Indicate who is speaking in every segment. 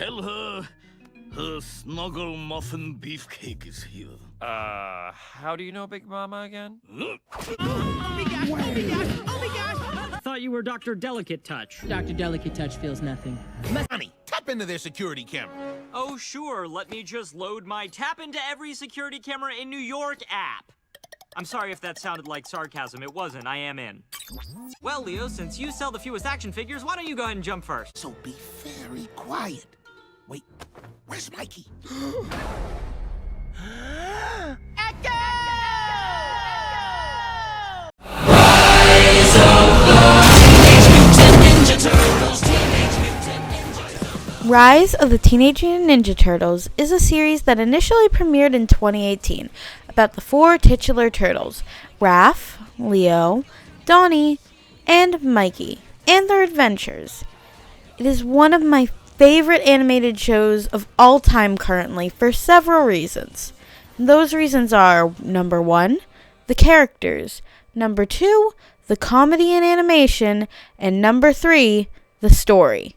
Speaker 1: Tell her her snuggle muffin beefcake is here.
Speaker 2: How do you know Big Mama again?
Speaker 3: Oh my gosh!
Speaker 4: Thought you were Dr. Delicate Touch.
Speaker 5: Dr. Delicate Touch feels nothing.
Speaker 6: Honey, tap into their security camera.
Speaker 2: Oh, sure. Let me just load my Tap into Every Security Camera in New York app. I'm sorry if that sounded like sarcasm. It wasn't. I am in. Well, Leo, since you sell the fewest action figures, why don't you go ahead and jump first?
Speaker 6: So be very quiet. Wait, where's Mikey?
Speaker 7: Rise of the Teenage Mutant Ninja Turtles is a series that initially premiered in 2018 about the four titular turtles, Raph, Leo, Donnie, and Mikey, and their adventures. It is one of my favorite animated shows of all time currently for several reasons. And those reasons are, number 1, the characters, number 2, the comedy and animation, and number 3, the story.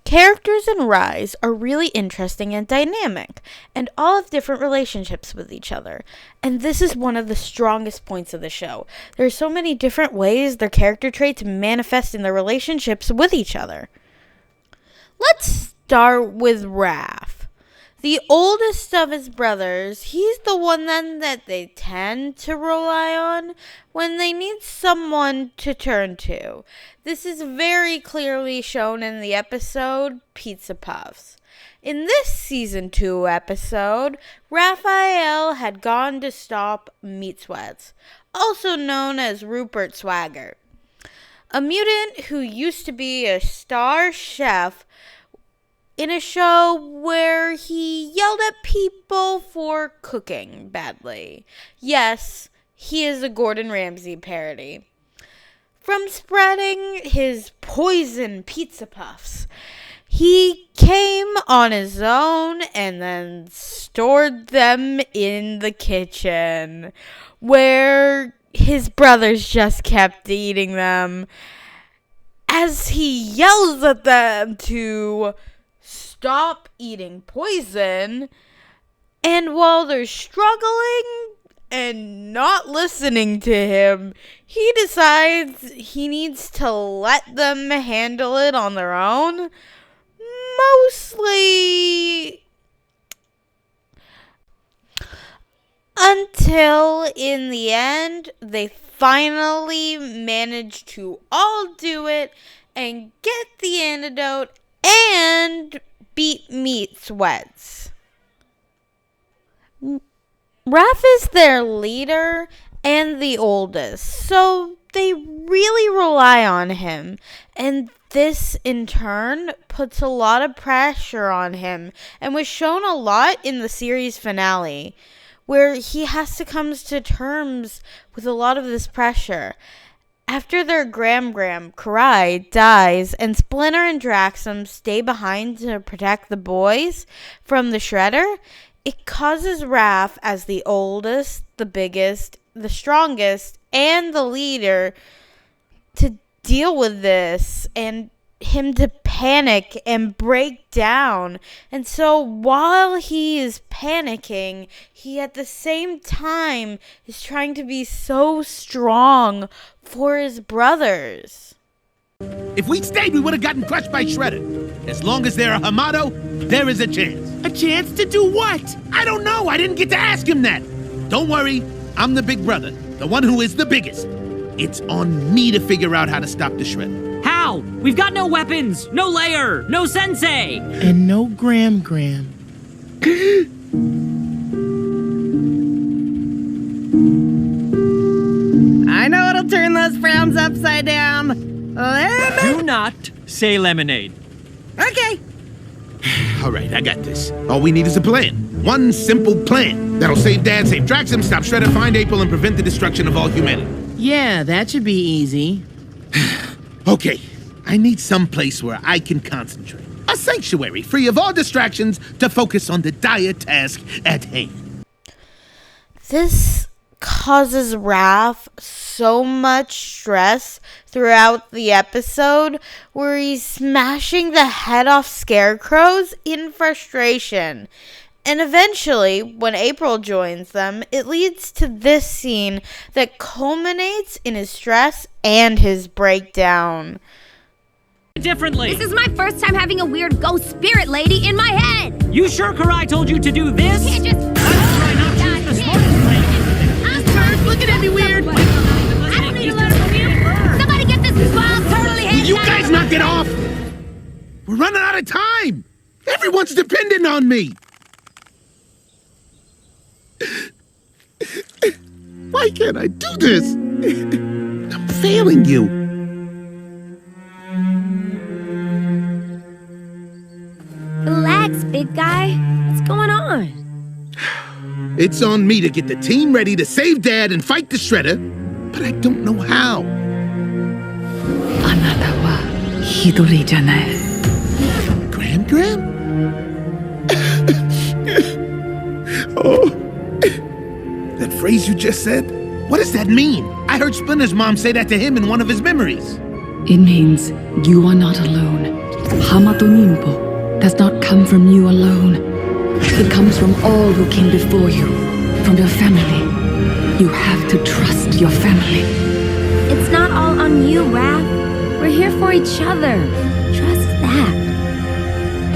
Speaker 7: Characters in Rise are really interesting and dynamic, and all have different relationships with each other. And this is one of the strongest points of the show. There are so many different ways their character traits manifest in their relationships with each other. Let's start with Raph. The oldest of his brothers, he's the one then that they tend to rely on when they need someone to turn to. This is very clearly shown in the episode Pizza Puffs. In this season 2 episode, Raphael had gone to stop Meat Sweats, also known as Rupert Swagger, a mutant who used to be a star chef in a show where he yelled at people for cooking badly. Yes, he is a Gordon Ramsay parody. From spreading his poison pizza puffs, he came on his own and then stored them in the kitchen, where his brothers just kept eating them, as he yells at them to stop eating poison. And while they're struggling and not listening to him, he decides he needs to let them handle it on their own. Mostly until in the end they finally manage to all do it and get the antidote and beat Meat Sweats. Raph is their leader and the oldest, so they really rely on him, and this in turn puts a lot of pressure on him and was shown a lot in the series finale, where he has to come to terms with a lot of this pressure. After their Gram, Karai, dies and Splinter and Draxum stay behind to protect the boys from the Shredder, it causes Raph, as the oldest, the biggest, the strongest, and the leader, to deal with this and him to panic and break down. And so while he is panicking, he at the same time is trying to be so strong for his brothers.
Speaker 6: If we'd stayed, we would have gotten crushed by Shredder. As long as they're a Hamato, there is a chance.
Speaker 5: A chance to do what?
Speaker 6: I don't know. I didn't get to ask him that. Don't worry. I'm the big brother, the one who is the biggest. It's on me to figure out how to stop the Shredder.
Speaker 4: How? We've got no weapons, no layer, no sensei.
Speaker 5: And no Gram.
Speaker 3: I know it'll turn those frowns upside down.
Speaker 4: Do not say lemonade.
Speaker 3: Okay.
Speaker 6: All right, I got this. All we need is a plan. One simple plan. That'll save Dad, save Draxum, stop Shredder, find April, and prevent the destruction of all humanity.
Speaker 5: Yeah, that should be easy.
Speaker 6: Okay, I need some place where I can concentrate. A sanctuary, free of all distractions, to focus on the dire task at hand.
Speaker 7: This causes Raph so much stress throughout the episode where he's smashing the head off scarecrows in frustration. And eventually, when April joins them, it leads to this scene that culminates in his stress and his breakdown.
Speaker 4: Differently.
Speaker 8: This is my first time having a weird ghost spirit lady in my head.
Speaker 4: You sure Karai told you to do this?
Speaker 8: You can't just...
Speaker 4: Try not to use the smartest thing.
Speaker 8: I'm looking at me weird. I don't need a letter from you. Somebody get this bald turtley head.
Speaker 6: Will you guys knock it off? We're running out of time. Everyone's depending on me. Why can't I do this? I'm failing you.
Speaker 8: Relax, big guy. What's going on?
Speaker 6: It's on me to get the team ready to save Dad and fight the Shredder, but I don't know how. Gram? Oh. That phrase you just said? What does that mean? I heard Splinter's mom say that to him in one of his memories.
Speaker 9: It means you are not alone. Hamato Nimpo does not come from you alone. It comes from all who came before you, from your family. You have to trust your family.
Speaker 8: It's not all on you, Raph. We're here for each other. Trust that.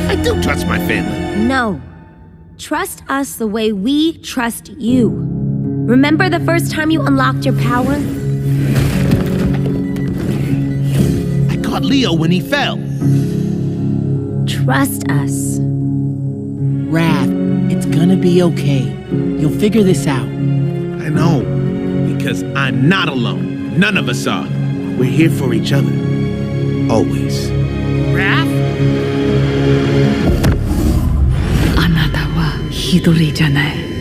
Speaker 6: I do trust my family.
Speaker 8: No. Trust us the way we trust you. Remember the first time you unlocked your power?
Speaker 6: I caught Leo when he fell.
Speaker 8: Trust us.
Speaker 5: Raph, it's gonna be okay. You'll figure this out.
Speaker 6: I know, because I'm not alone. None of us are. We're here for each other. Always.
Speaker 5: Raph?
Speaker 9: あなたは一人じゃない。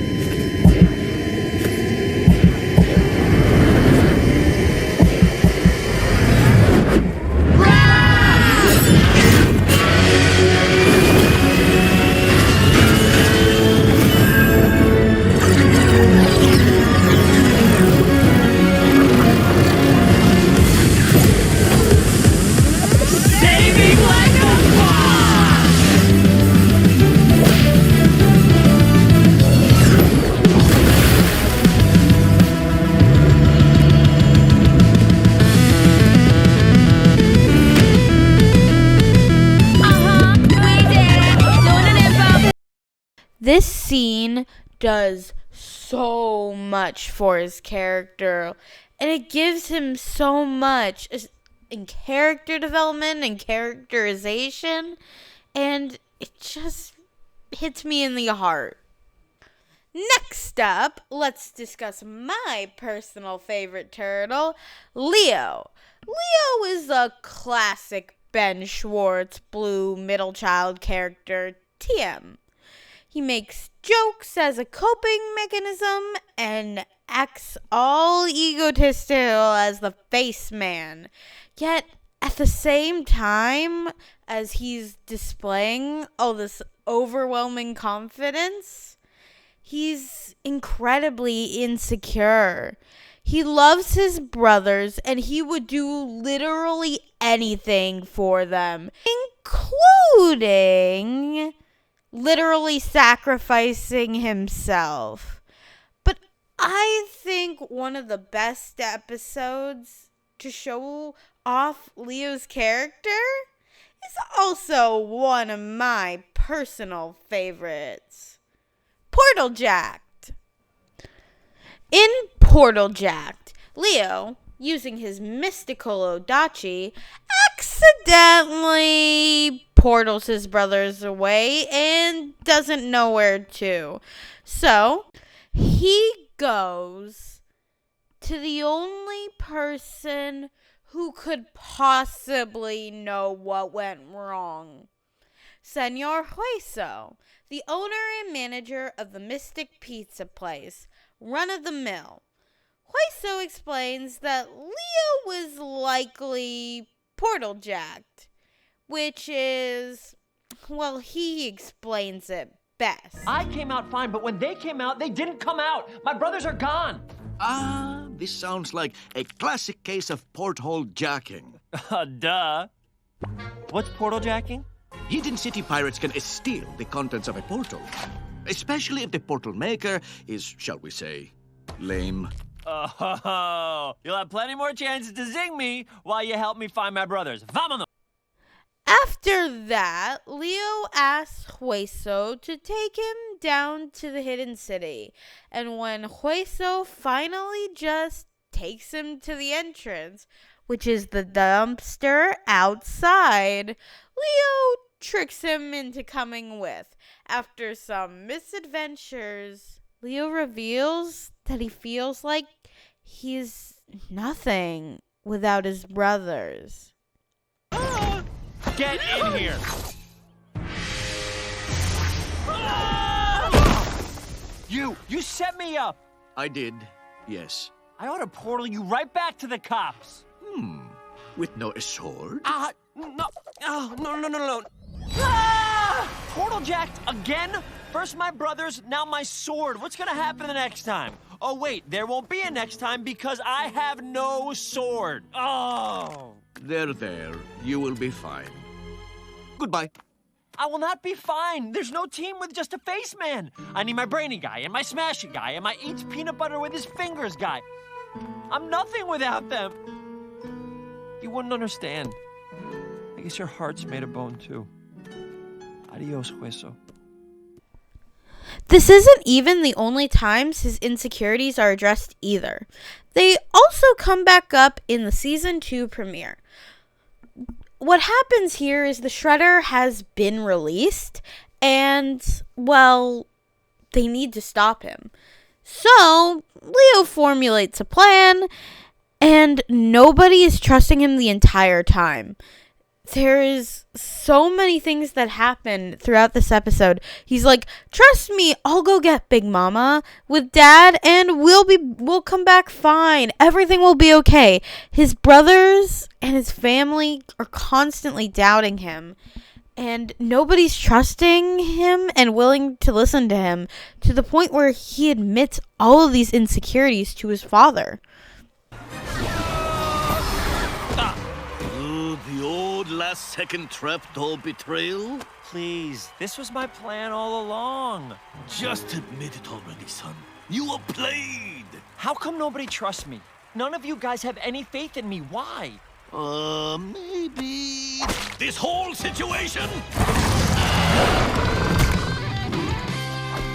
Speaker 7: This scene does so much for his character, and it gives him so much in character development and characterization, and it just hits me in the heart. Next up, let's discuss my personal favorite turtle, Leo. Leo is a classic Ben Schwartz blue middle child character, TM. He makes jokes as a coping mechanism and acts all egotistical as the face man. Yet, at the same time as he's displaying all this overwhelming confidence, he's incredibly insecure. He loves his brothers and he would do literally anything for them, including literally sacrificing himself. But I think one of the best episodes to show off Leo's character is also one of my personal favorites. Portal Jacked. In Portal Jacked, Leo, using his mystical Odachi, accidentally portals his brothers away and doesn't know where to. So, he goes to the only person who could possibly know what went wrong. Senor Hueso, the owner and manager of the Mystic Pizza Place, run of the mill. Hueso explains that Leo was likely portal jacked, which is, well, he explains it best.
Speaker 10: I came out fine, but when they came out, they didn't come out. My brothers are gone.
Speaker 1: This sounds like a classic case of porthole jacking.
Speaker 2: Duh. What's portal jacking?
Speaker 1: Hidden city pirates can steal the contents of a portal, especially if the portal maker is, shall we say, lame.
Speaker 2: Oh, you'll have plenty more chances to zing me while you help me find my brothers. Vámonos!
Speaker 7: After that, Leo asks Hueso to take him down to the hidden city. And when Hueso finally just takes him to the entrance, which is the dumpster outside, Leo tricks him into coming with. After some misadventures, Leo reveals that he feels like he's nothing without his brothers.
Speaker 2: Get in here! You set me up!
Speaker 1: I did, yes.
Speaker 2: I ought to portal you right back to the cops.
Speaker 1: With no sword?
Speaker 2: No. Oh, no. Ah! Portal jacked again? First my brothers, now my sword. What's gonna happen the next time? Oh, wait, there won't be a next time because I have no sword. Oh.
Speaker 1: There. You will be fine. Goodbye.
Speaker 2: I will not be fine. There's no team with just a face man. I need my brainy guy and my smashy guy and my eats peanut butter with his fingers guy. I'm nothing without them. You wouldn't understand. I guess your heart's made of bone too. Adios, Hueso.
Speaker 7: This isn't even the only times his insecurities are addressed either. They also come back up in the Season 2 premiere. What happens here is the Shredder has been released, and, well, they need to stop him. So, Leo formulates a plan, and nobody is trusting him the entire time. There is so many things that happen throughout this episode. He's like, trust me, I'll go get Big Mama with Dad and we'll come back fine. Everything will be okay. His brothers and his family are constantly doubting him. And nobody's trusting him and willing to listen to him to the point where he admits all of these insecurities to his father.
Speaker 1: The old last-second trapdoor betrayal?
Speaker 2: Please, this was my plan all along.
Speaker 1: Just admit it already, son. You were played!
Speaker 2: How come nobody trusts me? None of you guys have any faith in me. Why?
Speaker 1: Maybe this whole situation?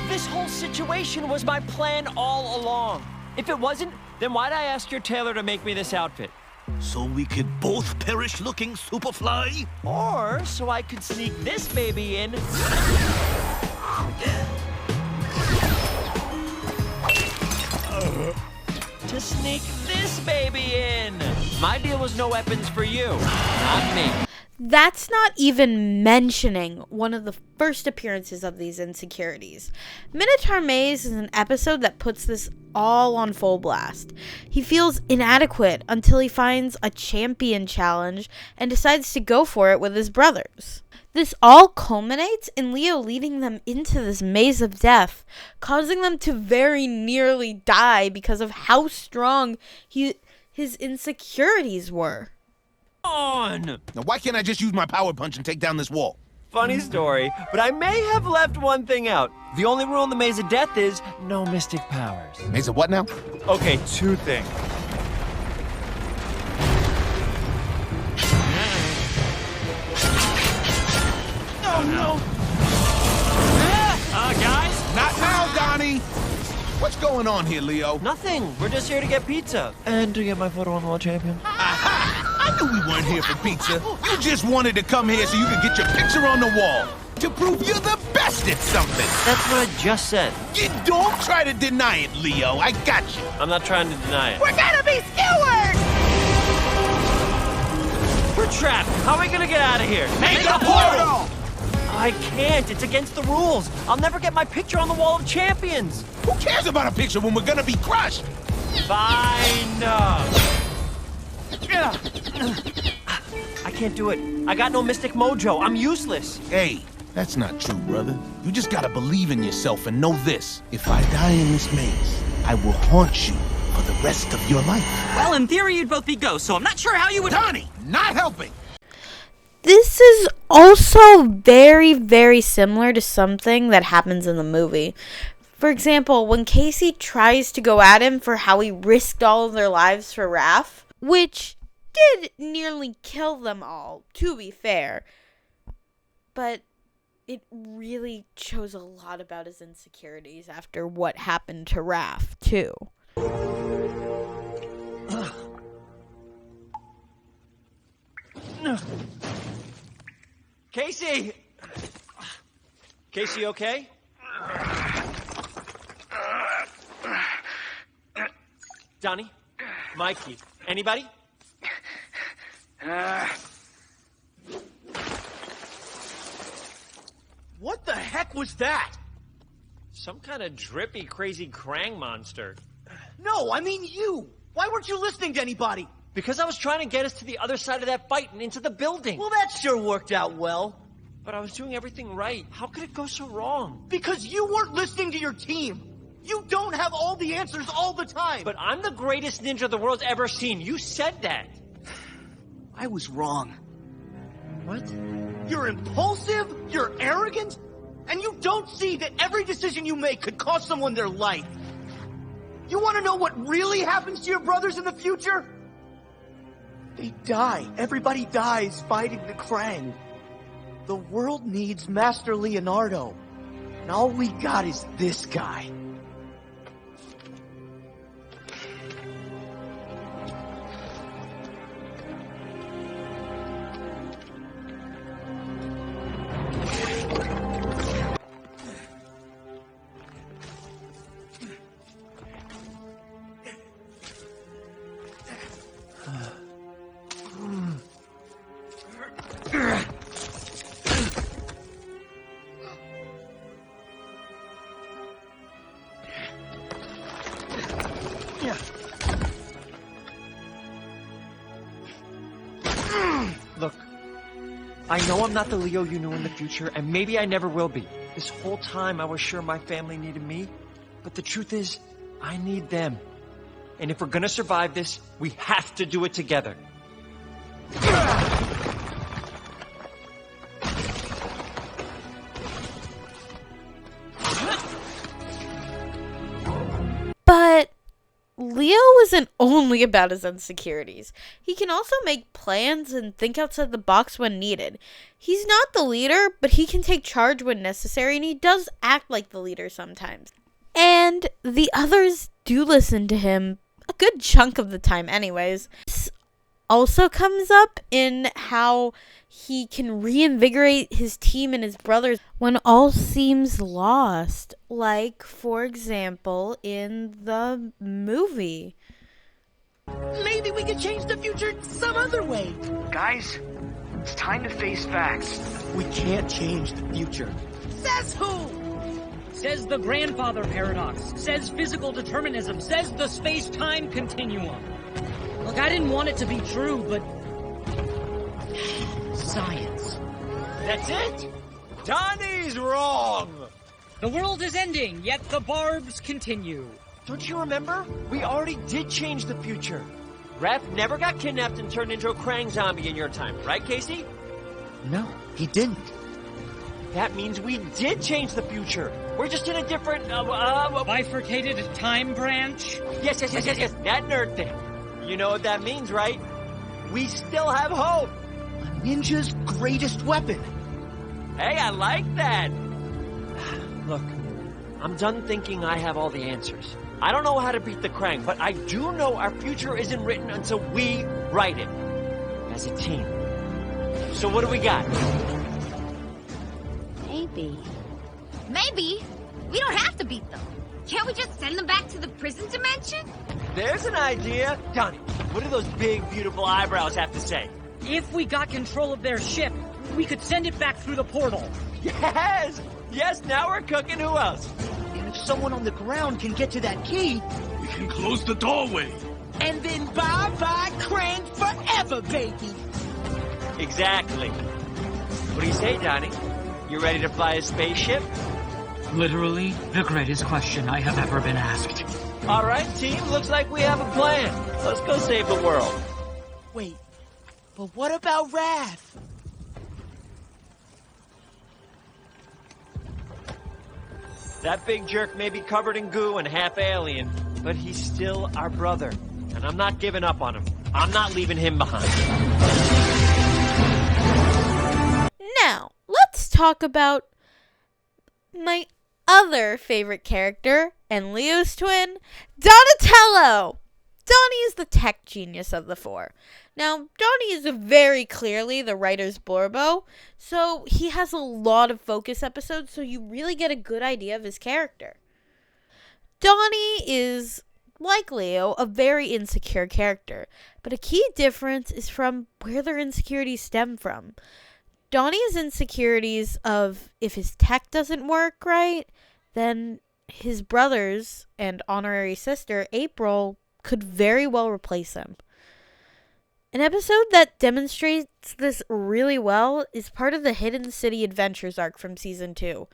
Speaker 2: This whole situation was my plan all along. If it wasn't, then why'd I ask your tailor to make me this outfit?
Speaker 1: So we could both perish looking Superfly?
Speaker 2: Or so I could sneak this baby in. To sneak this baby in. My deal was no weapons for you, not me.
Speaker 7: That's not even mentioning one of the first appearances of these insecurities. Minotaur Maze is an episode that puts this all on full blast. He feels inadequate until he finds a champion challenge and decides to go for it with his brothers. This all culminates in Leo leading them into this maze of death, causing them to very nearly die because of how strong his insecurities were.
Speaker 2: On!
Speaker 6: Now, why can't I just use my power punch and take down this wall?
Speaker 2: Funny story, but I may have left one thing out. The only rule in the Maze of Death is no mystic powers.
Speaker 6: Maze of what now?
Speaker 2: Okay, two things. Oh no! Guys?
Speaker 6: Not now, Donnie! What's going on here, Leo?
Speaker 2: Nothing. We're just here to get pizza. And to get my photo on the wall, champion.
Speaker 6: Aha! I knew we weren't here for pizza. You just wanted to come here so you could get your picture on the wall. To prove you're the best at something.
Speaker 2: That's what I just said.
Speaker 6: You don't try to deny it, Leo. I got you.
Speaker 2: I'm not trying to deny it.
Speaker 3: We're gonna be skewered!
Speaker 2: We're trapped. How are we gonna get out of here?
Speaker 6: Make a portal!
Speaker 2: I can't. It's against the rules. I'll never get my picture on the wall of champions.
Speaker 6: Who cares about a picture when we're gonna be crushed?
Speaker 2: Fine. I can't do it. I got no mystic mojo. I'm useless.
Speaker 6: Hey, that's not true, brother. You just gotta believe in yourself and know this. If I die in this maze, I will haunt you for the rest of your life.
Speaker 2: Well, in theory, you'd both be ghosts, so I'm not sure how you would...
Speaker 6: Donnie, not helping!
Speaker 7: This is also very, very similar to something that happens in the movie. For example, when Casey tries to go at him for how he risked all of their lives for Raph, which did nearly kill them all, to be fair. But it really shows a lot about his insecurities after what happened to Raph, too.
Speaker 10: Casey! Casey, okay? Donnie? Mikey? Anybody? What the heck was that? Some kind of drippy, crazy Krang monster.
Speaker 11: No, I mean you! Why weren't you listening to anybody?
Speaker 10: Because I was trying to get us to the other side of that fight and into the building.
Speaker 11: Well, that sure worked out well.
Speaker 10: But I was doing everything right. How could it go so wrong?
Speaker 11: Because you weren't listening to your team. You don't have all the answers all the time.
Speaker 10: But I'm the greatest ninja the world's ever seen. You said that.
Speaker 11: I was wrong.
Speaker 10: What?
Speaker 11: You're impulsive, you're arrogant, and you don't see that every decision you make could cost someone their life. You want to know what really happens to your brothers in the future? They die. Everybody dies fighting the Krang. The world needs Master Leonardo, and all we got is this guy.
Speaker 10: Look, I know I'm not the Leo you knew in the future, and maybe I never will be. This whole time I was sure my family needed me, but the truth is, I need them. And if we're gonna survive this, we have to do it together.
Speaker 7: But Leo isn't only about his insecurities. He can also make plans and think outside the box when needed. He's not the leader, but he can take charge when necessary, and he does act like the leader sometimes. And the others do listen to him a good chunk of the time anyways. This also comes up in how he can reinvigorate his team and his brothers when all seems lost. Like, for example, in the movie.
Speaker 11: Maybe we could change the future some other way.
Speaker 12: Guys, it's time to face facts.
Speaker 11: We can't change the future. Says who?
Speaker 4: Says the grandfather paradox. Says physical determinism. Says the space-time continuum. Look, I didn't want it to be true, but... science.
Speaker 10: That's it? Donnie's wrong!
Speaker 4: The world is ending, yet the barbs continue.
Speaker 10: Don't you remember? We already did change the future. Raph never got kidnapped and turned into a Krang zombie in your time, right, Casey?
Speaker 11: No, he didn't.
Speaker 10: That means we did change the future. We're just in a different,
Speaker 4: bifurcated time branch?
Speaker 10: Yes, that nerd thing. You know what that means, right? We still have hope.
Speaker 11: A ninja's greatest weapon.
Speaker 10: Hey, I like that. Look, I'm done thinking I have all the answers. I don't know how to beat the Krang, but I do know our future isn't written until we write it. As a team. So what do we got?
Speaker 8: Maybe. We don't have to beat them. Can't we just send them back to the prison dimension?
Speaker 10: There's an idea. Donnie, what do those big, beautiful eyebrows have to say?
Speaker 4: If we got control of their ship, we could send it back through the portal.
Speaker 10: Yes! Yes, now we're cooking. Who else?
Speaker 11: And if someone on the ground can get to that key,
Speaker 6: We can close the doorway.
Speaker 11: and then bye-bye Krang forever, baby.
Speaker 10: Exactly. What do you say, Donnie? You ready to fly a spaceship?
Speaker 4: Literally, the greatest question I have ever been asked.
Speaker 10: All right, team, looks like we have a plan. Let's go save the world.
Speaker 11: Wait, but what about Raph?
Speaker 10: That big jerk may be covered in goo and half alien, but he's still our brother. And I'm not giving up on him. I'm not leaving him behind.
Speaker 7: Now, let's talk about my other favorite character and Leo's twin, Donatello. Donnie is the tech genius of the four. Now, Donnie is very clearly the writer's Borbo, so he has a lot of focus episodes, so you really get a good idea of his character. Donnie is, like Leo, a very insecure character, but a key difference is from where their insecurities stem from. Donnie's insecurities of if his tech doesn't work right, then his brothers and honorary sister, April, could very well replace him. An episode that demonstrates this really well is part of the Hidden City Adventures arc from Season 2.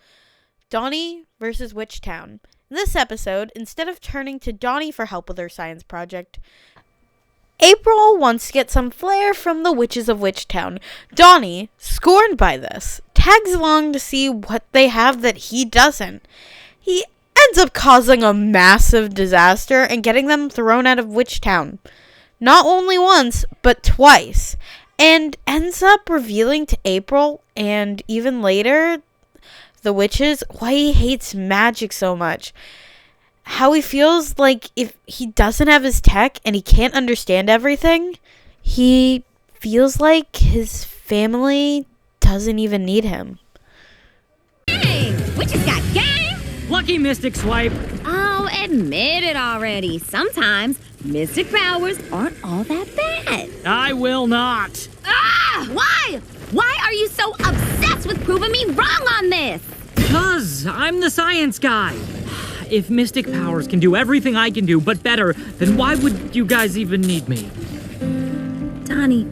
Speaker 7: Donnie versus Witch Town. In this episode, instead of turning to Donnie for help with her science project, April wants to get some flair from the witches of Witch Town. Donnie, scorned by this, tags along to see what they have that he doesn't. He ends up causing a massive disaster and getting them thrown out of Witch Town. Not only once, but twice. And ends up revealing to April, and even later, the witches, why he hates magic so much. How he feels like if he doesn't have his tech and he can't understand everything, he feels like his family doesn't even need him.
Speaker 8: Hey, witches got game!
Speaker 4: Lucky Mystic Swipe.
Speaker 8: Oh, admit it already. Sometimes mystic powers aren't all that bad.
Speaker 4: I will not.
Speaker 8: Ah! Why? Why are you so obsessed with proving me wrong on this?
Speaker 4: Because I'm the science guy. If mystic powers can do everything I can do, but better, then why would you guys even need me?
Speaker 8: Donnie,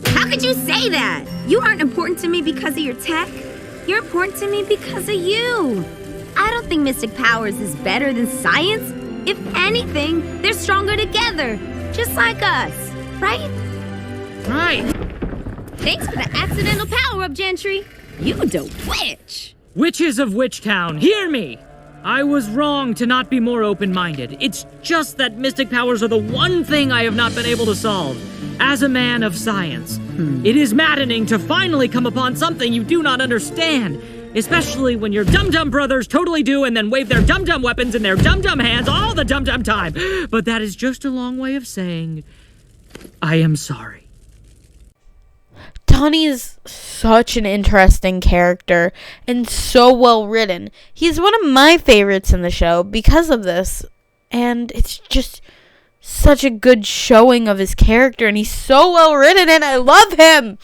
Speaker 8: how could you say that? You aren't important to me because of your tech. You're important to me because of you. I don't think mystic powers is better than science. If anything, they're stronger together, just like us, right?
Speaker 4: Right.
Speaker 8: Thanks for the accidental power-up, Gentry. You dope witch.
Speaker 4: Witches of Witch Town, hear me! I was wrong to not be more open-minded. It's just that mystic powers are the one thing I have not been able to solve. As a man of science, it is maddening to finally come upon something you do not understand. Especially when your dum-dum brothers totally do and then wave their dum-dum weapons in their dum-dum hands all the dum-dum time. But that is just a long way of saying, I am sorry.
Speaker 7: Donnie is such an interesting character and so well written. He's one of my favorites in the show because of this. And it's just such a good showing of his character, and he's so well written and I love him.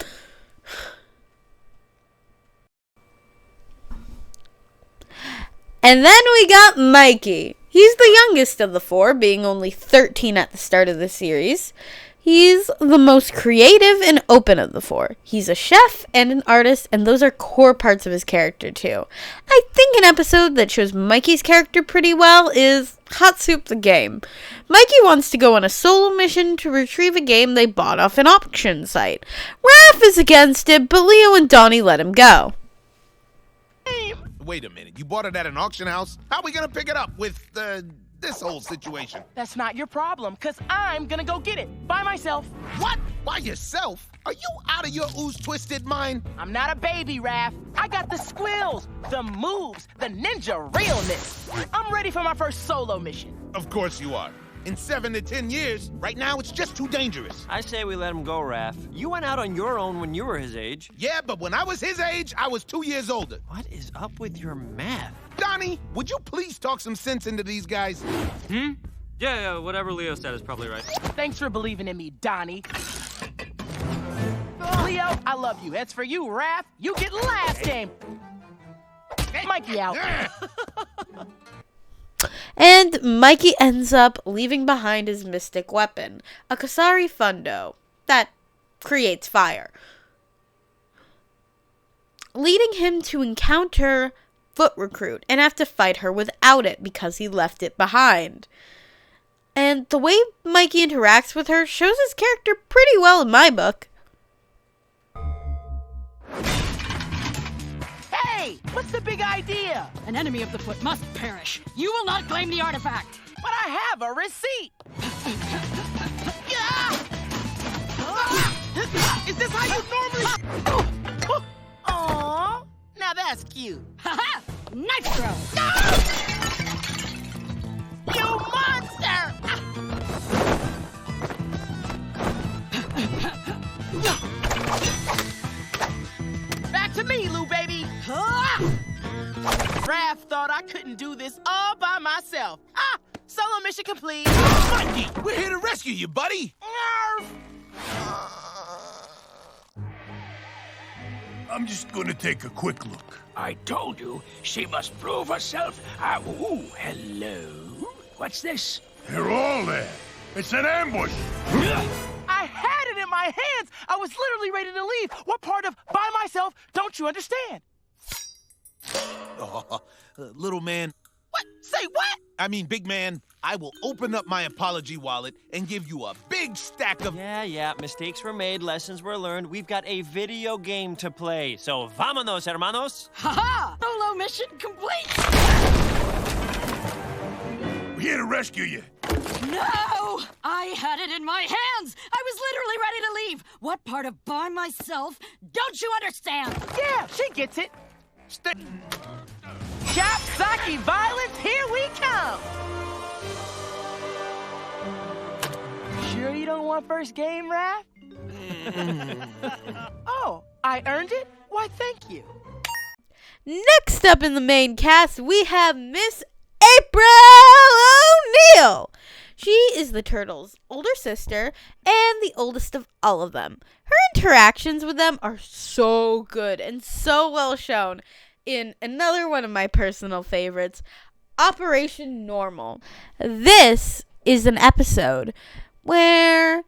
Speaker 7: And then we got Mikey. He's the youngest of the four, being only 13 at the start of the series. He's the most creative and open of the four. He's a chef and an artist, and those are core parts of his character too. I think an episode that shows Mikey's character pretty well is Hot Soup the Game. Mikey wants to go on a solo mission to retrieve a game they bought off an auction site. Raph is against it, but Leo and Donnie let him go.
Speaker 6: Wait a minute, you bought it at an auction house? How are we gonna pick it up with, this whole situation?
Speaker 11: That's not your problem, because I'm gonna go get it by myself.
Speaker 6: What? By yourself? Are you out of your ooze-twisted mind?
Speaker 11: I'm not a baby, Raph. I got the squills, the moves, the ninja realness. I'm ready for my first solo mission.
Speaker 6: Of course you are. In 7 to 10 years, right now it's just too dangerous.
Speaker 10: I say we let him go, Raph. You went out on your own when you were his age.
Speaker 6: Yeah, but when I was his age, I was 2 years older.
Speaker 10: What is up with your math?
Speaker 6: Donnie, would you please talk some sense into these guys?
Speaker 2: Yeah, whatever Leo said is probably right.
Speaker 11: Thanks for believing in me, Donnie. Leo, I love you. As for you, Raph, you get last game. Mikey out.
Speaker 7: And Mikey ends up leaving behind his mystic weapon, a Kasari Fundo that creates fire, leading him to encounter foot recruit and have to fight her without it because he left it behind. And the way Mikey interacts with her shows his character pretty well in my book.
Speaker 11: Hey, what's the big idea?
Speaker 13: An enemy of the foot must perish. You will not claim the artifact.
Speaker 11: But I have a receipt. Is this how you normally... Aww, now that's cute.
Speaker 13: Ha-ha! Knife throw!
Speaker 11: You monster! Back to me, Lou baby. Raph thought I couldn't do this all by myself. Solo mission complete.
Speaker 6: Mikey, we're here to rescue you, buddy.
Speaker 14: I'm just gonna take a quick look.
Speaker 15: I told you, she must prove herself. Ooh, hello. What's this?
Speaker 14: They're all there. It's an ambush.
Speaker 11: I had it in my hands. I was literally ready to leave. What part of by myself don't you understand?
Speaker 6: Little man.
Speaker 11: What? Say what?
Speaker 6: I mean, big man, I will open up my apology wallet and give you a big stack of...
Speaker 10: Yeah, mistakes were made, lessons were learned. We've got a video game to play, so vámonos, hermanos.
Speaker 13: Ha-ha! Solo mission complete!
Speaker 14: We're here to rescue you.
Speaker 13: No! I had it in my hands! I was literally ready to leave! What part of by myself don't you understand?
Speaker 11: Yeah, she gets it. Chop, Saki, violence, here we come! Sure you don't want first game, Raph? Oh, I earned it? Why, thank you.
Speaker 7: Next up in the main cast, we have Miss April O'Neil. She is the Turtles' older sister and the oldest of all of them. Her interactions with them are so good and so well shown in another one of my personal favorites, Operation Normal. This is an episode where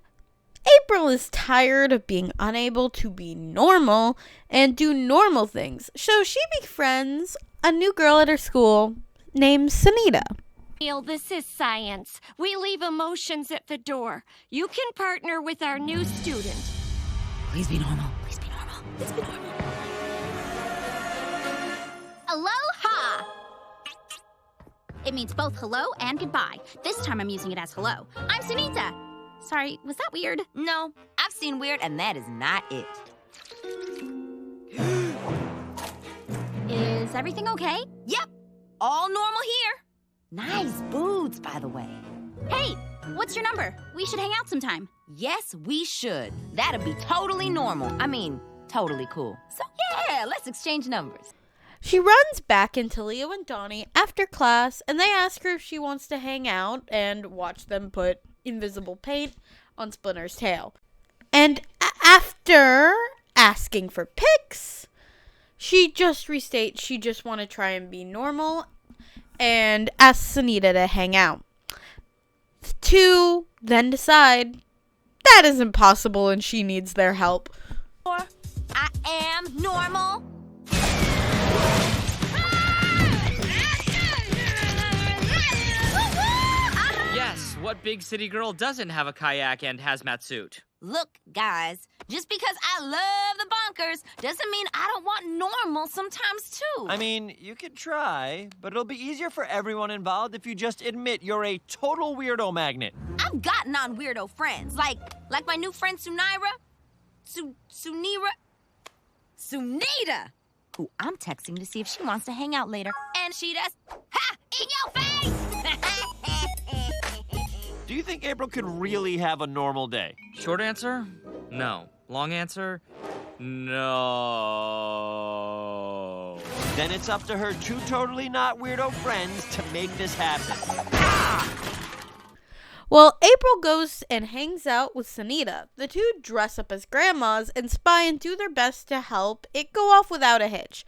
Speaker 7: April is tired of being unable to be normal and do normal things, so she befriends a new girl at her school named Sunita.
Speaker 16: Neil, this is science. We leave emotions at the door. You can partner with our new student.
Speaker 9: Please be normal. Please be normal. Please be normal.
Speaker 8: Aloha! It means both hello and goodbye. This time I'm using it as hello. I'm Sunita. Sorry, was that weird?
Speaker 17: No, I've seen weird and that is not it.
Speaker 8: Is everything okay?
Speaker 17: Yep, all normal here. Nice boots, by the way.
Speaker 8: Hey, what's your number? We should hang out sometime.
Speaker 17: Yes, we should. That'd be totally normal. I mean, totally cool. So yeah, let's exchange numbers.
Speaker 7: She runs back into Leo and Donnie after class, and they ask her if she wants to hang out and watch them put invisible paint on Splinter's tail. And after asking for pics, she just restates she just want to try and be normal and asks Sunita to hang out. The two then decide that is impossible and she needs their help.
Speaker 17: I am normal.
Speaker 2: Yes, what big city girl doesn't have a kayak and hazmat suit?
Speaker 17: Look, guys, just because I love the bonkers doesn't mean I don't want normal sometimes, too.
Speaker 10: I mean, you could try, but it'll be easier for everyone involved if you just admit you're a total weirdo magnet.
Speaker 17: I've gotten on weirdo friends, like my new friend Sunita, who I'm texting to see if she wants to hang out later. And she does, ha, in your face!
Speaker 10: Do you think April could really have a normal day?
Speaker 2: Short answer, no. Long answer, no.
Speaker 10: Then it's up to her two totally not weirdo friends to make this happen.
Speaker 7: Well, April goes and hangs out with Sunita. The two dress up as grandmas and spy and do their best to help it go off without a hitch.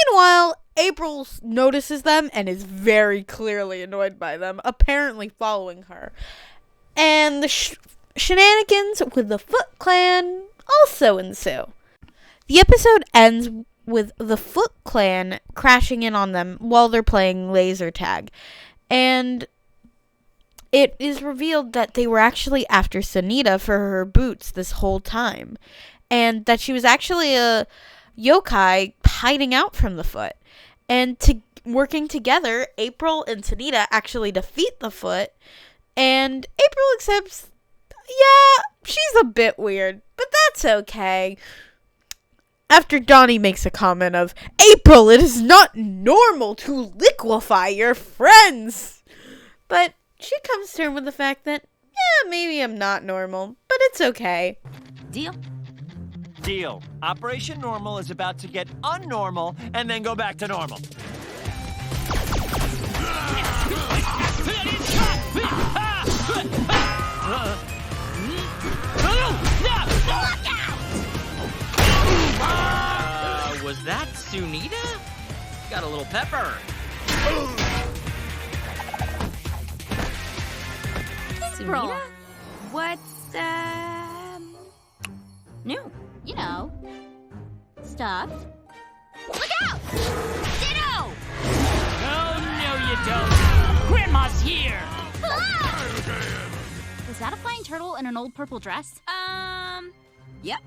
Speaker 7: Meanwhile, April notices them and is very clearly annoyed by them, apparently following her. And the shenanigans with the Foot Clan also ensue. The episode ends with the Foot Clan crashing in on them while they're playing laser tag. And it is revealed that they were actually after Sunita for her boots this whole time. And that she was actually a yokai hiding out from the Foot. And working together, April and Sunita actually defeat the Foot. And April accepts, yeah, she's a bit weird, but that's okay. After Donnie makes a comment of, April, it is not normal to liquefy your friends. But she comes to terms with the fact that, yeah, maybe I'm not normal, but it's okay.
Speaker 17: Deal?
Speaker 10: Deal. Operation Normal is about to get unnormal and then go back to normal.
Speaker 2: Was that Sunita? Got a little pepper.
Speaker 8: Sunita? What's, new?
Speaker 18: You know, stuff.
Speaker 8: Look out! Ditto!
Speaker 15: No, you don't. Grandma's here.
Speaker 18: Was that a flying turtle in an old purple dress?
Speaker 8: Yep.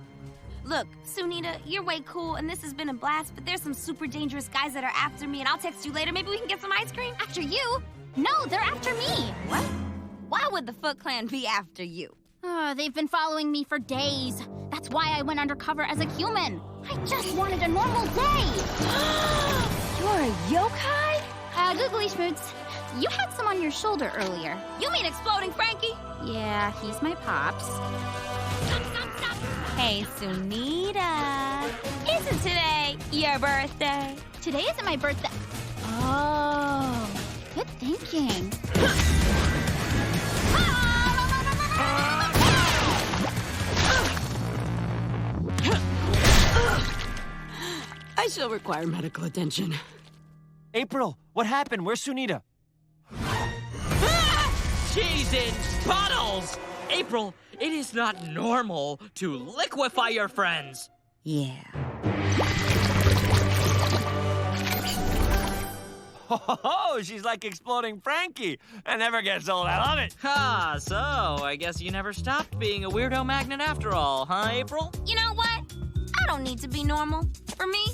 Speaker 8: Look, Sunita, you're way cool, and this has been a blast, but there's some super dangerous guys that are after me, and I'll text you later. Maybe we can get some ice cream?
Speaker 18: After you? No, they're after me.
Speaker 8: What? Why would the Foot Clan be after you?
Speaker 18: They've been following me for days. That's why I went undercover as a human. I just wanted a normal day.
Speaker 8: You're a yokai?
Speaker 18: Googly Schmoots, you had some on your shoulder earlier.
Speaker 8: You mean Exploding Frankie?
Speaker 18: Yeah, he's my pops.
Speaker 8: Hey, Sunita. Isn't today your birthday?
Speaker 18: Today isn't my birthday. Oh, good thinking.
Speaker 13: I shall require medical attention.
Speaker 10: April, what happened? Where's Sunita?
Speaker 2: Cheese in bottles! April, it is not normal to liquefy your friends.
Speaker 17: Yeah.
Speaker 10: Oh, she's like Exploding Frankie. That never gets old. I love it.
Speaker 2: Ha, so I guess you never stopped being a weirdo magnet after all, huh, April?
Speaker 8: You know what? I don't need to be normal. For me,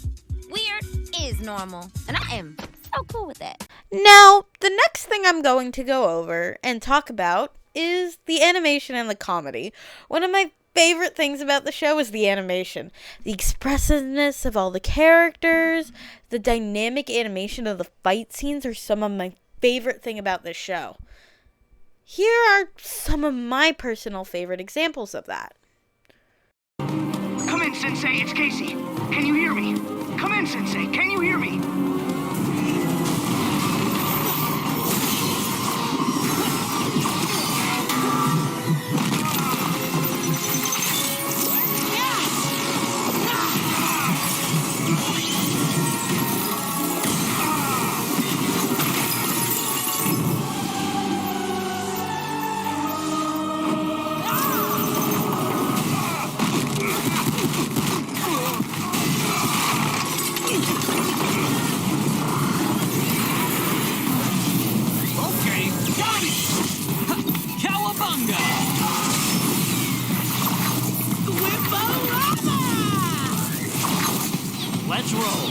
Speaker 8: weird is normal. And I am so cool with that.
Speaker 7: Now, the next thing I'm going to go over and talk about is the animation and the comedy. One of my favorite things about the show is the animation. The expressiveness of all the characters, the dynamic animation of the fight scenes are some of my favorite thing about this show. Here are some of my personal favorite examples of that.
Speaker 12: Come in, Sensei, it's Casey. Can you hear me? Come in, Sensei, can you hear me?
Speaker 2: Let's roll.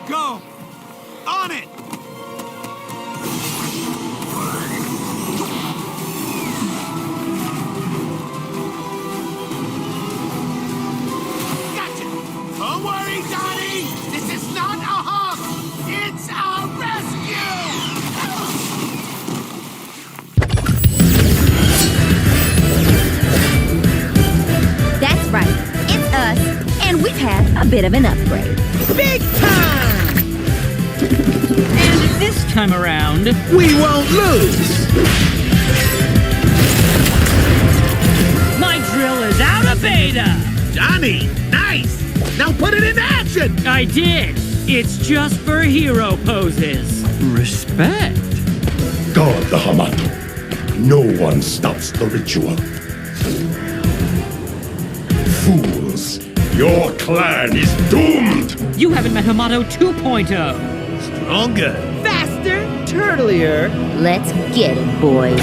Speaker 11: Go! On it! Gotcha! Don't worry, Donnie! This is not a hug! It's a rescue!
Speaker 8: That's right. It's us. bit of an upgrade.
Speaker 3: Big time!
Speaker 4: And this time around,
Speaker 6: we won't lose!
Speaker 4: My drill is out of beta!
Speaker 6: Johnny, nice! Now put it into action!
Speaker 4: I did! It's just for hero poses.
Speaker 19: Respect.
Speaker 14: Guard the Hamato. No one stops the ritual. Fools! Your clan is doomed!
Speaker 4: You haven't met Hamato 2.0.
Speaker 6: Stronger.
Speaker 3: Faster, turtlier.
Speaker 8: Let's get it, boys.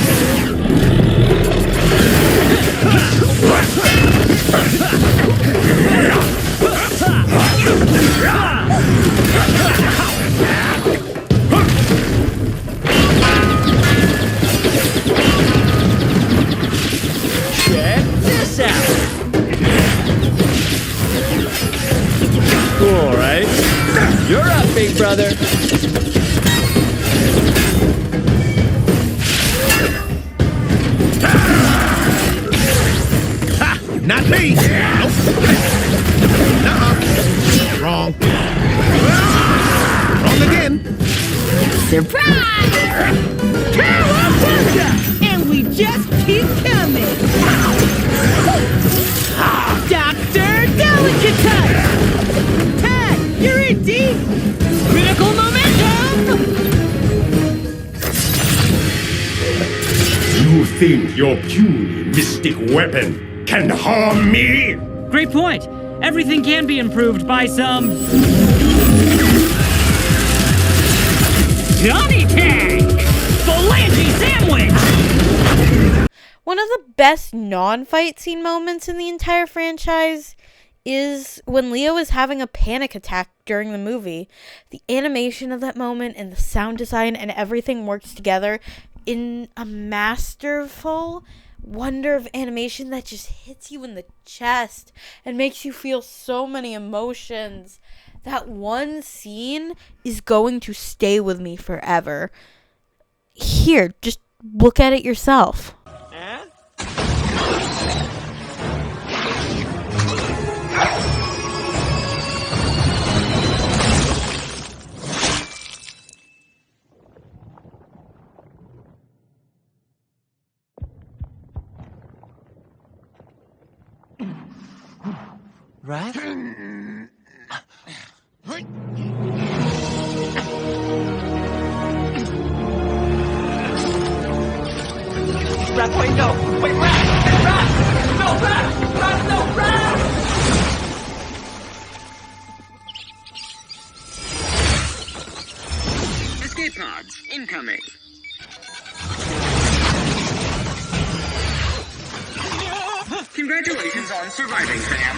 Speaker 2: Check this out.
Speaker 19: Cool, right? You're up, big brother.
Speaker 6: Ha! Not me! Nope. Nuh-uh. Wrong. Wrong again.
Speaker 8: Surprise!
Speaker 3: Cowabunga! And we just keep coming. Dr. Delicate Touch! Tag, you're in deep! Critical momentum!
Speaker 14: You think your puny mystic weapon can harm me?
Speaker 4: Great point. Everything can be improved by some... Johnny Tank! Phalange sandwich!
Speaker 7: One of the best non-fight scene moments in the entire franchise is when Leo is having a panic attack during the movie. The animation of that moment and the sound design and everything works together in a masterful wonder of animation that just hits you in the chest and makes you feel so many emotions. That one scene is going to stay with me forever. Here, just look at it yourself.
Speaker 10: Raph? Raph, wait, no! Wait, Raph! Raph! No, Raph! Raph, no, Raph!
Speaker 12: Escape pods incoming. Congratulations on surviving, Sam.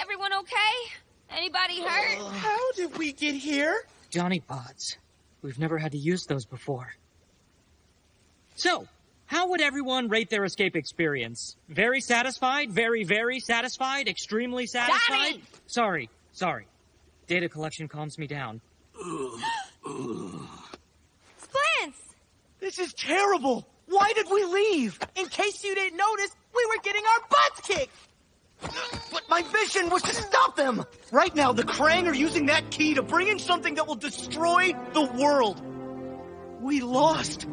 Speaker 16: Everyone okay? Anybody hurt?
Speaker 11: How did we get here?
Speaker 4: Johnny pods. We've never had to use those before. So, how would everyone rate their escape experience? Very satisfied? Very, very satisfied? Extremely satisfied?
Speaker 16: Johnny!
Speaker 4: Sorry. Data collection calms me down.
Speaker 16: Splints!
Speaker 11: This is terrible! Why did we leave? In case you didn't notice, we were getting our butts kicked! But my mission was to stop them! Right now, the Krang are using that key to bring in something that will destroy the world. We lost.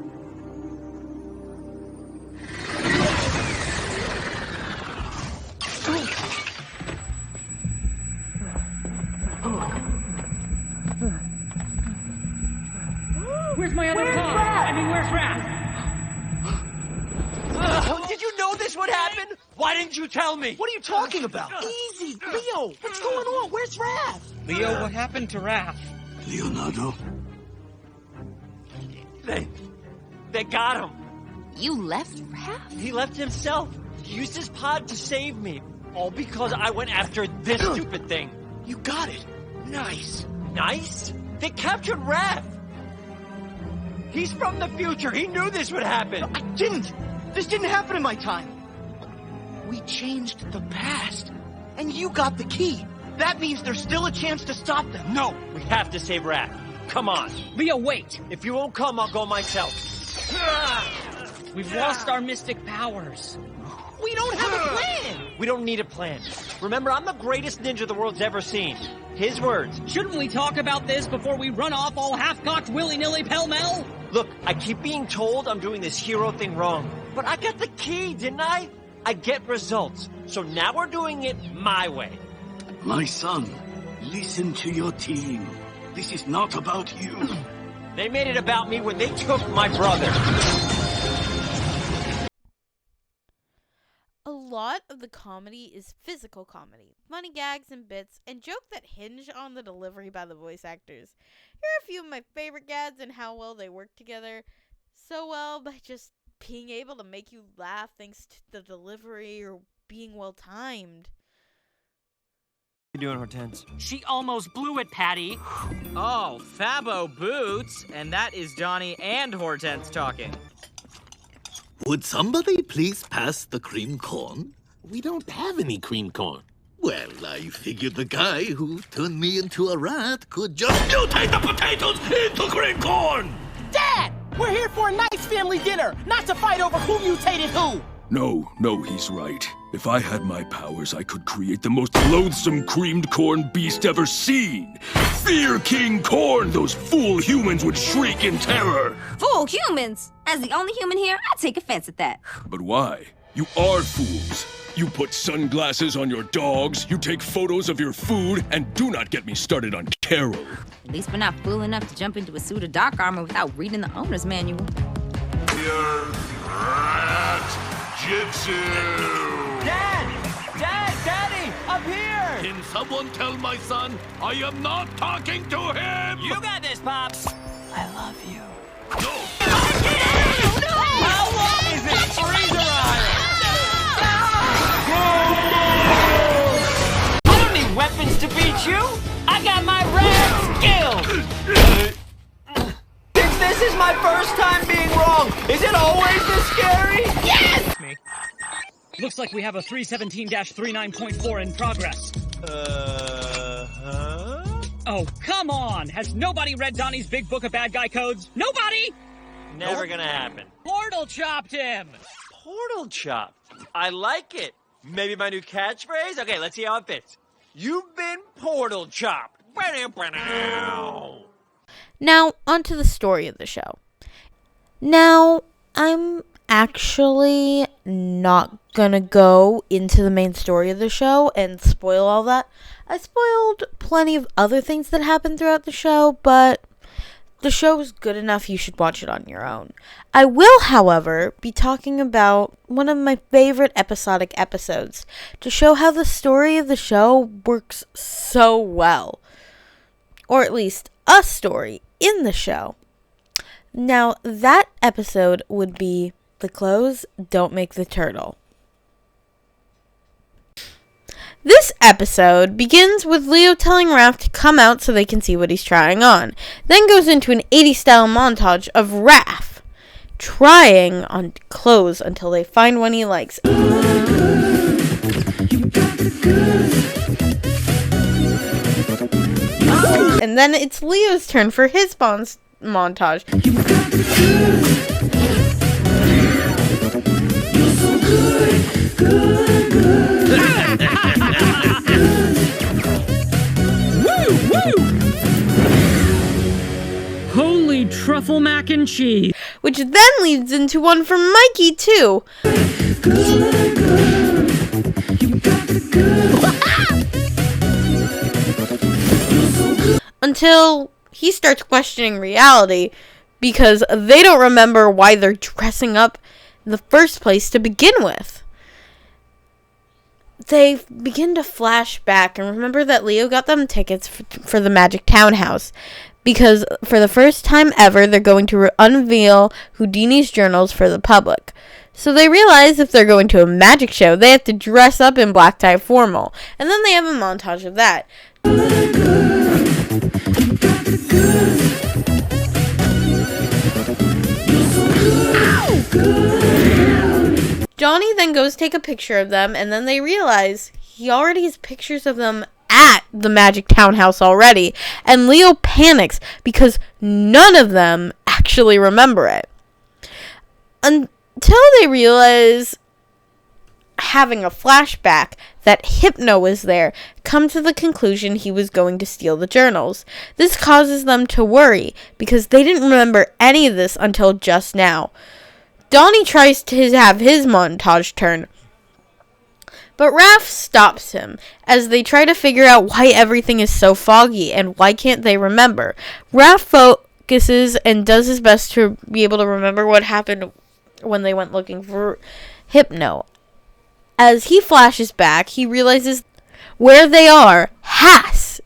Speaker 4: Where's my other pod? I mean, where's Raph?
Speaker 10: Did you know this would happen? Why didn't you tell me?
Speaker 11: What are you talking about? Easy, Leo. What's going on? Where's Raph?
Speaker 4: Leo, what happened to Raph?
Speaker 14: Leonardo?
Speaker 10: They got him.
Speaker 17: You left Raph?
Speaker 10: He left himself. He used his pod to save me. All because I went after this stupid thing.
Speaker 11: You got it. Nice.
Speaker 10: Nice? They captured Raph. He's from the future. He knew this would happen.
Speaker 11: I didn't. This didn't happen in my time. We changed the past. And you got the key. That means there's still a chance to stop them.
Speaker 10: No, we have to save Raph. Come on.
Speaker 4: Leo, wait.
Speaker 10: If you won't come, I'll go myself.
Speaker 4: We've lost our mystic powers.
Speaker 11: We don't have a
Speaker 10: plan! We don't need a plan. Remember, I'm the greatest ninja the world's ever seen. His words.
Speaker 4: Shouldn't we talk about this before we run off all half-cocked willy-nilly pell-mell?
Speaker 10: Look, I keep being told I'm doing this hero thing wrong. But I got the key, didn't I? I get results. So now we're doing it my way.
Speaker 15: My son, listen to your team. This is not about you.
Speaker 10: They made it about me when they took my brother.
Speaker 7: A lot of the comedy is physical comedy, funny gags and bits, and jokes that hinge on the delivery by the voice actors. Here are a few of my favorite gags and how well they work together. So well by just being able to make you laugh thanks to the delivery or being well timed.
Speaker 10: What are you doing, Hortense?
Speaker 2: She almost blew it, Patty. Oh, Fabo Boots. And that is Donnie and Hortense talking.
Speaker 6: Would somebody please pass the cream corn? We don't have any cream corn. Well, I figured the guy who turned me into a rat could just mutate the potatoes into cream corn!
Speaker 11: Dad! We're here for a nice family dinner, not to fight over who mutated who!
Speaker 14: No, he's right. If I had my powers, I could create the most loathsome creamed corn beast ever seen. Fear King Corn! Those fool humans would shriek in terror!
Speaker 8: Fool humans? As the only human here, I take offense at that.
Speaker 14: But why? You are fools. You put sunglasses on your dogs, you take photos of your food, and do not get me started on Carol.
Speaker 8: At least we're not fool enough to jump into a suit of dark armor without reading the owner's manual.
Speaker 14: Your rat jitsu!
Speaker 10: Daddy, up here!
Speaker 14: Can someone tell my son I am not talking to him?
Speaker 2: You got this, Pops.
Speaker 10: I love you.
Speaker 14: No!
Speaker 10: How long is this freezer aisle? I don't need weapons to beat you! I got my rad skills! This is my first time being wrong! Is it always this scary? Yes!
Speaker 4: Me. Looks like we have a 317-39.4 in progress. Oh, come on! Has nobody read Donnie's big book of bad guy codes? Nobody?
Speaker 10: Never gonna happen.
Speaker 4: Portal chopped him!
Speaker 10: Portal chop. I like it. Maybe my new catchphrase? Okay, let's see how it fits. You've been portal chopped.
Speaker 7: Now, onto the story of the show. Now, I'm actually not gonna go into the main story of the show and spoil all that. I spoiled plenty of other things that happened throughout the show, but the show is good enough you should watch it on your own. I will, however, be talking about one of my favorite episodic episodes to show how the story of the show works so well. Or at least a story in the show. Now, that episode would be The Clothes Don't Make the Turtle. This episode begins with Leo telling Raph to come out so they can see what he's trying on. Then goes into an 80s style montage of Raph trying on clothes until they find one he likes. And then it's Leo's turn for his montage.
Speaker 4: Holy truffle mac and cheese!
Speaker 7: Which then leads into one from Mikey, too. Until he starts questioning reality because they don't remember why they're dressing up in the first place to begin with. They begin to flash back and remember that Leo got them tickets for the Magic Townhouse because for the first time ever they're going to unveil Houdini's journals for the public. So they realize if they're going to a magic show, they have to dress up in black tie formal. And then they have a montage of that. Johnny then goes take a picture of them, and then they realize he already has pictures of them at the Magic Townhouse already, and Leo panics because none of them actually remember it. Until they realize having a flashback that Hypno was there, come to the conclusion he was going to steal the journals. This causes them to worry because they didn't remember any of this until just now. Donnie tries to have his montage turn, but Raph stops him as they try to figure out why everything is so foggy and why can't they remember. Raph focuses and does his best to be able to remember what happened when they went looking for Hypno. As he flashes back, he realizes where they are has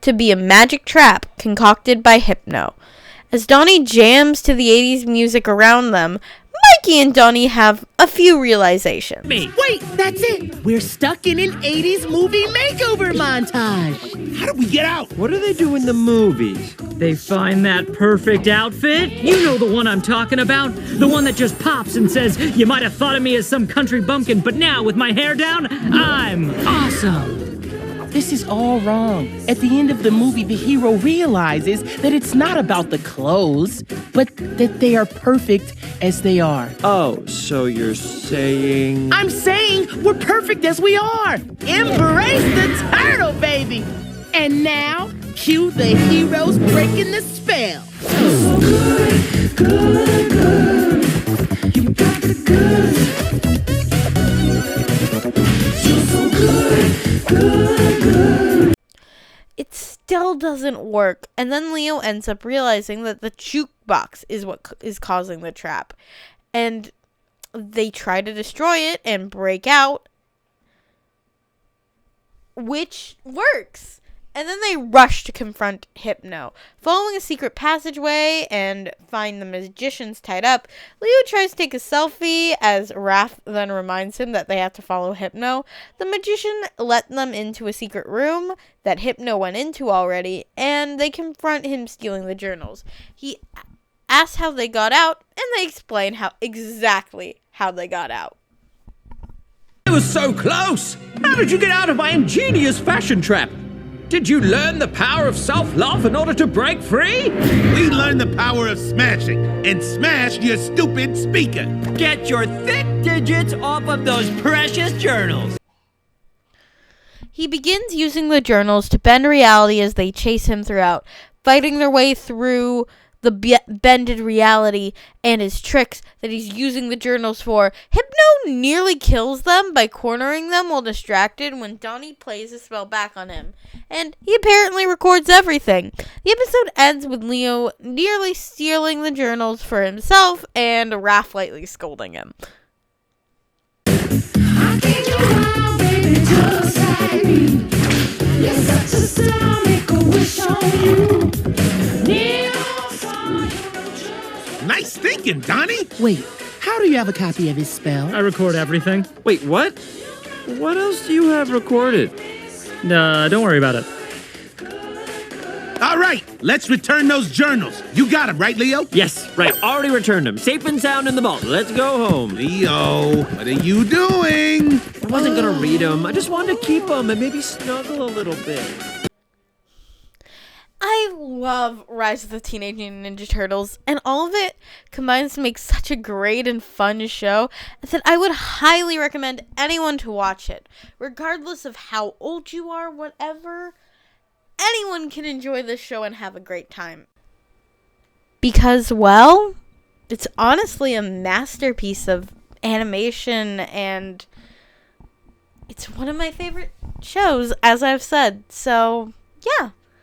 Speaker 7: to be a magic trap concocted by Hypno. As Donnie jams to the 80s music around them, Mikey and Donnie have a few realizations.
Speaker 5: Wait, that's it. We're stuck in an 80s movie makeover montage.
Speaker 19: How do we get out? What do they do in the movies?
Speaker 4: They find that perfect outfit. You know the one I'm talking about. The one that just pops and says, you might have thought of me as some country bumpkin, but now with my hair down, I'm awesome.
Speaker 5: This is all wrong. At the end of the movie, the hero realizes that it's not about the clothes, but that they are perfect as they are.
Speaker 19: Oh, so you're saying...
Speaker 5: I'm saying we're perfect as we are. Embrace the turtle, baby. And now, cue the heroes breaking the spell. So good, good, good. You got the good. So good, good, good.
Speaker 7: It still doesn't work, and then Leo ends up realizing that the jukebox is what is causing the trap. And they try to destroy it and break out, which works. And then they rush to confront Hypno. Following a secret passageway and find the magicians tied up, Leo tries to take a selfie as Raph then reminds him that they have to follow Hypno. The magician let them into a secret room that Hypno went into already, and they confront him stealing the journals. He asks how they got out, and they explain exactly how they got out.
Speaker 19: It was so close! How did you get out of my ingenious fashion trap? Did you learn the power of self-love in order to break free?
Speaker 20: We learned the power of smashing, and smashed your stupid speaker.
Speaker 21: Get your thick digits off of those precious journals.
Speaker 7: He begins using the journals to bend reality as they chase him throughout, fighting their way through the bended reality and his tricks that he's using the journals for. Hypno nearly kills them by cornering them while distracted when Donnie plays a spell back on him. And he apparently records everything. The episode ends with Leo nearly stealing the journals for himself and Raph lightly scolding him.
Speaker 22: I think you're wild, baby, just like me. You're such a star, make a wish on you.
Speaker 20: Nice thinking, Donnie.
Speaker 5: Wait, how do you have a copy of his spell?
Speaker 4: I record everything.
Speaker 19: Wait, what? What else do you have recorded?
Speaker 4: Don't worry about it.
Speaker 20: All right, let's return those journals. You got them, right, Leo?
Speaker 19: Yes, right. Already returned them. Safe and sound in the vault. Let's go home.
Speaker 20: Leo, what are you doing?
Speaker 19: I wasn't gonna read them. I just wanted to keep them and maybe snuggle a little bit.
Speaker 7: I love Rise of the Teenage Mutant Ninja Turtles, and all of it combines to make such a great and fun show that I would highly recommend anyone to watch it. Regardless of how old you are, whatever, anyone can enjoy this show and have a great time. Because, well, it's honestly a masterpiece of animation, and it's one of my favorite shows, as I've said. So, yeah.